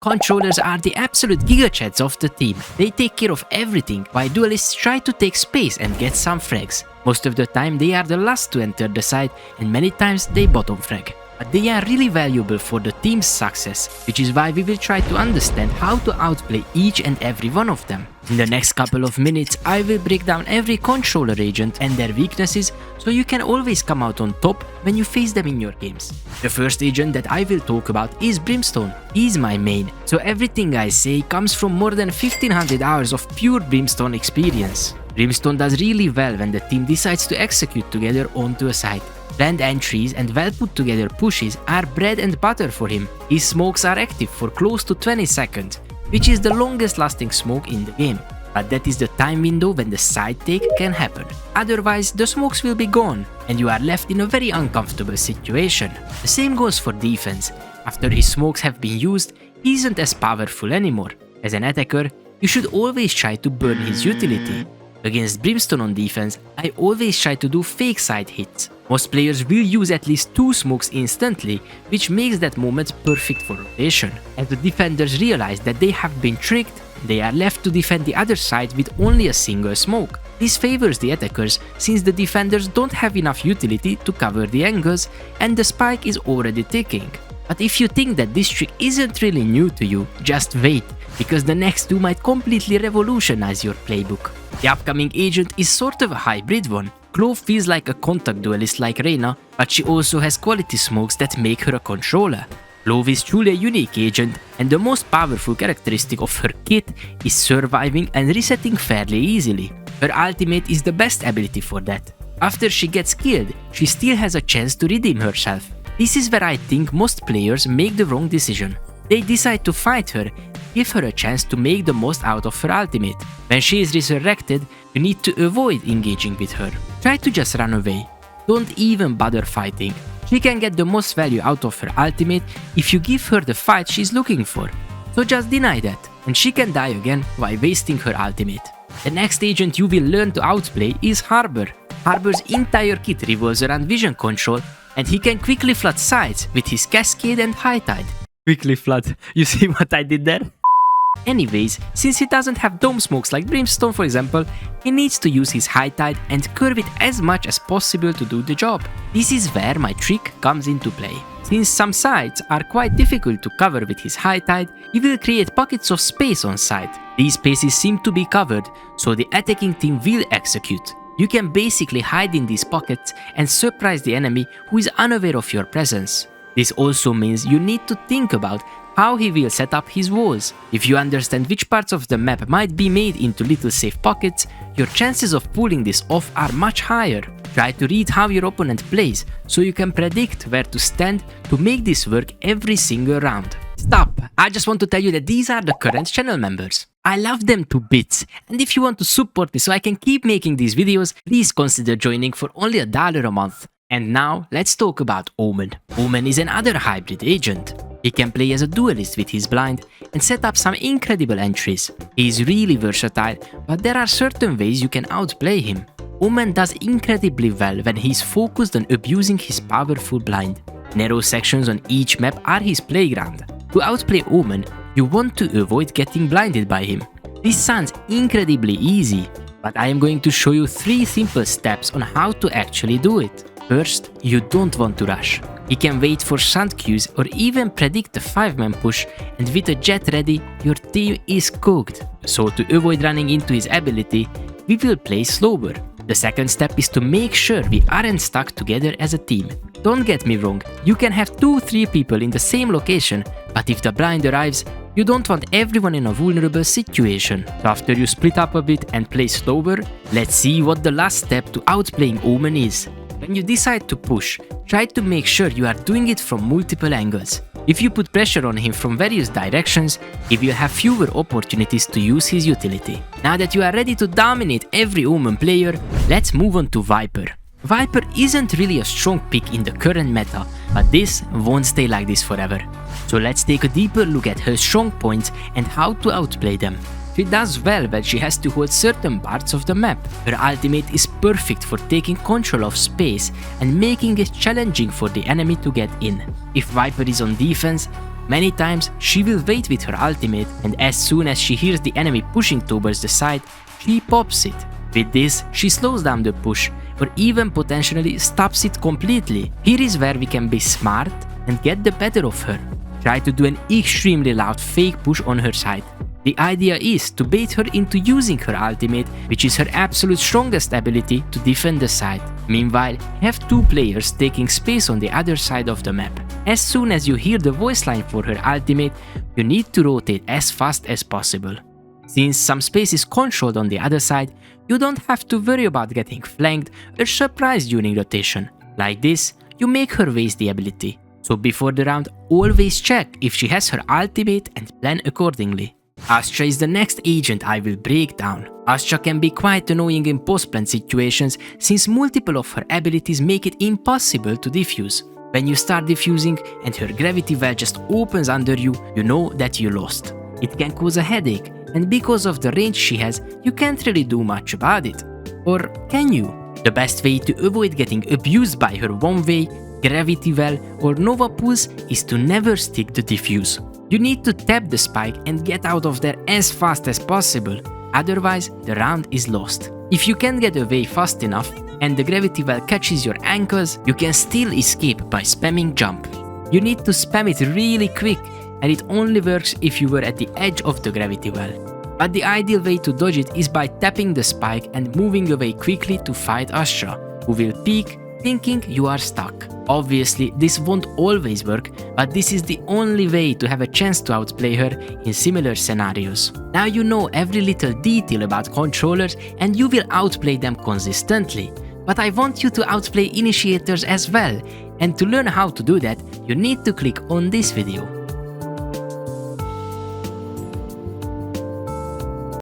Controllers are the absolute gigachads of the team. They take care of everything, while duelists try to take space and get some frags. Most of the time they are the last to enter the site, and many times they bottom frag. But they are really valuable for the team's success, which is why we will try to understand how to outplay each and every one of them. In the next couple of minutes, I will break down every controller agent and their weaknesses, so you can always come out on top when you face them in your games. The first agent that I will talk about is Brimstone. He's my main, so everything I say comes from more than 1500 hours of pure Brimstone experience. Brimstone does really well when the team decides to execute together onto a site. Planned entries and well put together pushes are bread and butter for him. His smokes are active for close to 20 seconds, which is the longest lasting smoke in the game. But that is the time window when the side take can happen. Otherwise, the smokes will be gone and you are left in a very uncomfortable situation. The same goes for defense. After his smokes have been used, he isn't as powerful anymore. As an attacker, you should always try to burn his utility. Against Brimstone on defense, I always try to do fake side hits. Most players will use at least 2 smokes instantly, which makes that moment perfect for rotation. As the defenders realize that they have been tricked, they are left to defend the other side with only a single smoke. This favors the attackers since the defenders don't have enough utility to cover the angles and the spike is already ticking. But if you think that this trick isn't really new to you, just wait, because the next 2 might completely revolutionize your playbook. The upcoming agent is sort of a hybrid one. Clove feels like a contact duelist like Reyna, but she also has quality smokes that make her a controller. Clove is truly a unique agent, and the most powerful characteristic of her kit is surviving and resetting fairly easily. Her ultimate is the best ability for that. After she gets killed, she still has a chance to redeem herself. This is where I think most players make the wrong decision. They decide to fight her, give her a chance to make the most out of her ultimate. When she is resurrected, you need to avoid engaging with her. Try to just run away. Don't even bother fighting. She can get the most value out of her ultimate if you give her the fight she's looking for. So just deny that, and she can die again while wasting her ultimate. The next agent you will learn to outplay is Harbor. Harbor's entire kit revolves around vision control, and he can quickly flood sides with his Cascade and High Tide. Quickly flood, you see what I did there? Anyways, since he doesn't have dome smokes like Brimstone for example, he needs to use his High Tide and curve it as much as possible to do the job. This is where my trick comes into play. Since some sides are quite difficult to cover with his High Tide, he will create pockets of space on site. These spaces seem to be covered, so the attacking team will execute. You can basically hide in these pockets and surprise the enemy who is unaware of your presence. This also means you need to think about how he will set up his walls. If you understand which parts of the map might be made into little safe pockets, your chances of pulling this off are much higher. Try to read how your opponent plays, so you can predict where to stand to make this work every single round. Stop! I just want to tell you that these are the current channel members. I love them to bits, and if you want to support me so I can keep making these videos, please consider joining for only $1 a month. And now, let's talk about Omen. Omen is another hybrid agent. He can play as a duelist with his blind and set up some incredible entries. He is really versatile, but there are certain ways you can outplay him. Omen does incredibly well when he is focused on abusing his powerful blind. Narrow sections on each map are his playground. To outplay Omen, you want to avoid getting blinded by him. This sounds incredibly easy, but I am going to show you 3 simple steps on how to actually do it. First, you don't want to rush. He can wait for shunt queues or even predict a 5-man push, and with a jet ready, your team is cooked. So to avoid running into his ability, we will play slower. The second step is to make sure we aren't stuck together as a team. Don't get me wrong, you can have 2-3 people in the same location, but if the blind arrives, you don't want everyone in a vulnerable situation. So after you split up a bit and play slower, let's see what the last step to outplaying Omen is. When you decide to push, try to make sure you are doing it from multiple angles. If you put pressure on him from various directions, he will have fewer opportunities to use his utility. Now that you are ready to dominate every Omen player, let's move on to Viper. Viper isn't really a strong pick in the current meta, but this won't stay like this forever. So let's take a deeper look at her strong points and how to outplay them. She does well when she has to hold certain parts of the map. Her ultimate is perfect for taking control of space and making it challenging for the enemy to get in. If Viper is on defense, Many times, she will wait with her ultimate, and as soon as she hears the enemy pushing towards the side, she pops it. With this, she slows down the push, or even potentially stops it completely. Here is where we can be smart and get the better of her. Try to do an extremely loud fake push on her side. The idea is to bait her into using her ultimate, which is her absolute strongest ability to defend the side. Meanwhile, have two players taking space on the other side of the map. As soon as you hear the voice line for her ultimate, you need to rotate as fast as possible. Since some space is controlled on the other side, you don't have to worry about getting flanked or surprised during rotation. Like this, you make her waste the ability. So before the round, always check if she has her ultimate and plan accordingly. Astra is the next agent I will break down. Astra can be quite annoying in post-plant situations since multiple of her abilities make it impossible to defuse. When you start defusing and her gravity well just opens under you, you know that you lost. It can cause a headache, and because of the range she has, you can't really do much about it. Or can you? The best way to avoid getting abused by her one-way, gravity well or nova pulse is to never stick the defuse. You need to tap the spike and get out of there as fast as possible, otherwise the round is lost. If you can't get away fast enough and the gravity well catches your ankles, you can still escape by spamming jump. You need to spam it really quick, and it only works if you were at the edge of the gravity well. But the ideal way to dodge it is by tapping the spike and moving away quickly to fight Astra, who will peek thinking you are stuck. Obviously, this won't always work, but this is the only way to have a chance to outplay her in similar scenarios. Now you know every little detail about controllers and you will outplay them consistently. But I want you to outplay initiators as well, and to learn how to do that, you need to click on this video.